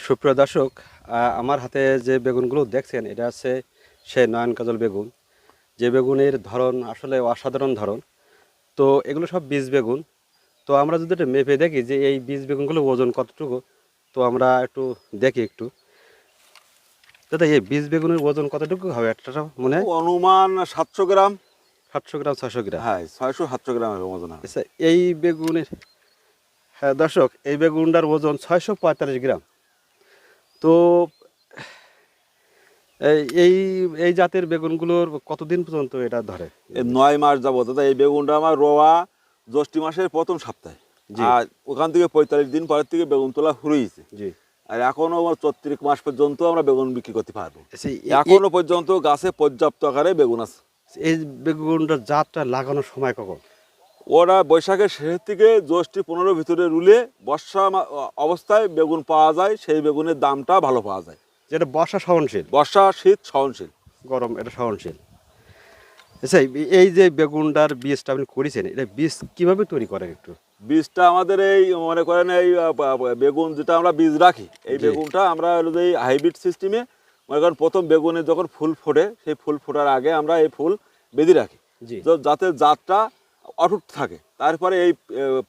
সুপ্রিয় দর্শক, আমার হাতে যে বেগুনগুলো দেখছেন এটা হচ্ছে সেই নয়ন কাজল বেগুন। যে বেগুনের ধরন আসলে অসাধারণ ধরন। তো এগুলো সব বীজ বেগুন। তো আমরা যদি এটা মেপে দেখি যে এই বীজ বেগুনগুলো ওজন কতটুকু, তো আমরা একটু দেখি একটু। দাদা, এই বীজ বেগুনের ওজন কতটুকু হবে একটা মনে হয়? অনুমান 700 গ্রাম। 700 গ্রাম, 600 গ্রাম। হ্যাঁ, 600-700 গ্রাম এরকম ওজন হবে। আচ্ছা, এই বেগুনের, হ্যাঁ দর্শক, এই বেগুনটার ওজন 645 গ্রাম। তো এই এই জাতের বেগুনগুলোর কতদিন পর্যন্ত এটা ধরে? এই 9 মাস যাবত দাদা এই বেগুনটা আমার রোয়া জ্যৈষ্ঠ মাসের প্রথম সপ্তাহে। জি। আর ওখান থেকে 45 দিন পরের থেকে বেগুন তোলা শুরু হয়েছে। জি। আর এখনো আমার 34 মাস পর্যন্ত আমরা বেগুন বিক্রি করতে পারবো। আচ্ছা, এখনো পর্যন্ত গাছে পর্যাপ্ত আকারে বেগুন আছে। এই বেগুনটার জাতটা লাগানোর সময় কখন? ওরা বৈশাখের শেষের থেকে জ্যৈষ্ঠ 15 ভিতরে রুলে বর্ষা অবস্থায় বেগুন পাওয়া যায়। সেই বেগুনের দামটা ভালো পাওয়া যায়। যেটা বর্ষা সহনশীল, বর্ষা শীত সহনশীল, গরম এটা সহনশীল। আচ্ছা, এই যে বেগুনটার বীজটা আপনি করেছেন, এটা বীজ কিভাবে তৈরি করেন একটু? বীজটা আমাদের এই মনে করেন এই বেগুন যেটা আমরা বীজ রাখি, এই জি। বেগুনটা আমরা হলো যে এই হাইব্রিড সিস্টেমে মনে করেন প্রথম বেগুনে যখন ফুল ফোটে, সেই ফুল ফোটার আগে আমরা এই ফুল বেঁধে রাখি, জি। যাতে জাতটা অটুট থাকে। তারপরে এই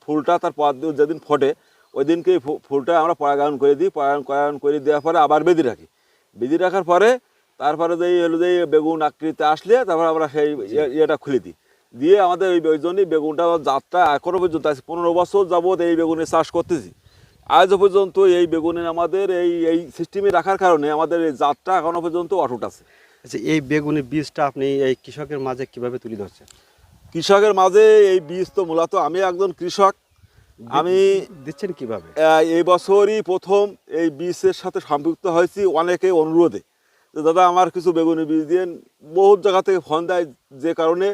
ফুলটা তার পর যেদিন ফোটে ওই দিনকে এই ফুলটা আমরা পরাগায়ন করে দিই। পরাগায়ন করে দেওয়ার পরে আবার বেঁধে রাখি। বেঁধে রাখার পরে তারপরে যে হলো যে বেগুন আকৃতিতে আসলে তারপরে আমরা সেই ইয়েটা খুলে দিই। দিয়ে আমাদের ওই জন্যই বেগুনটা জাতটা এখনো পর্যন্ত আছে। 15 বছর যাবৎ এই বেগুনের চাষ করতেছি। আজও পর্যন্ত এই বেগুনের আমাদের এই সিস্টেমে রাখার কারণে আমাদের এই জাতটা এখনো পর্যন্ত অটুট আছে। আচ্ছা, এই বেগুনের বীজটা আপনি এই কৃষকের মাঝে কিভাবে তুলে ধরছেন? কৃষকের মাঝে এই বীজ তো মূলত আমি একজন কৃষক। আমি দিচ্ছেন কিভাবে? এই বছরই প্রথম এই বীজের সাথে সম্পৃক্ত হয়েছি অনেকে অনুরোধে, যে দাদা আমার কিছু বেগুনের বীজ দিয়ে। বহুত জায়গা থেকে ফোন দেয়, যে কারণে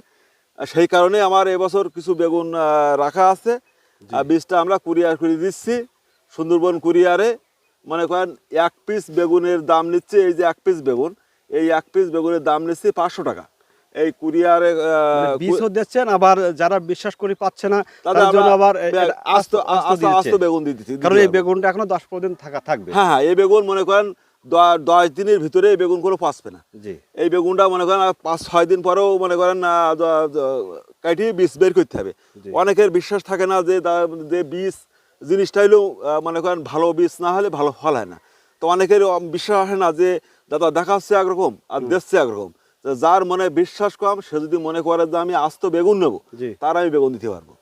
সেই কারণে আমার এবছর কিছু বেগুন রাখা আছে। বীজটা আমরা কুরিয়ার করে দিচ্ছি সুন্দরবন কুরিয়ারে। মনে করেন 1 পিস বেগুনের দাম নিচ্ছে, এই যে 1 পিস বেগুন, এই 1 পিস বেগুনের দাম নিচ্ছে 500 টাকা। এই কুরিয়ারে মানে বীজও দিচ্ছেন, আবার যারা বিশ্বাস করে পাচ্ছে না তাদের তার জন্য আবার আস্ত বেগুন দিয়ে দিচ্ছি। কারণ এই বেগুনটা এখনো 10-15 দিন থাকবে। হ্যাঁ হ্যাঁ, এই বেগুন মনে করেন 10 দিনের ভিতরে এই বেগুন কোনো পাসবে না। জি। এই বেগুনটা মনে করেন 5-6 দিন পরেও মনে করেন কাটিয়ে বীজ বের করতে হবে। অনেকের বিশ্বাস থাকে না যে বীজ জিনিসটা হলেও মনে করেন ভালো বীজ না হলে ভালো ফল হয় না। তো অনেকের বিশ্বাস আসে না যে দাদা দেখাচ্ছে একরকম আর দেখছে একরকম। যার মনে বিশ্বাস কম সে যদি মনে করে যে আমি আস্ত বেগুন নেবো, তার আমি বেগুন দিতে পারবো।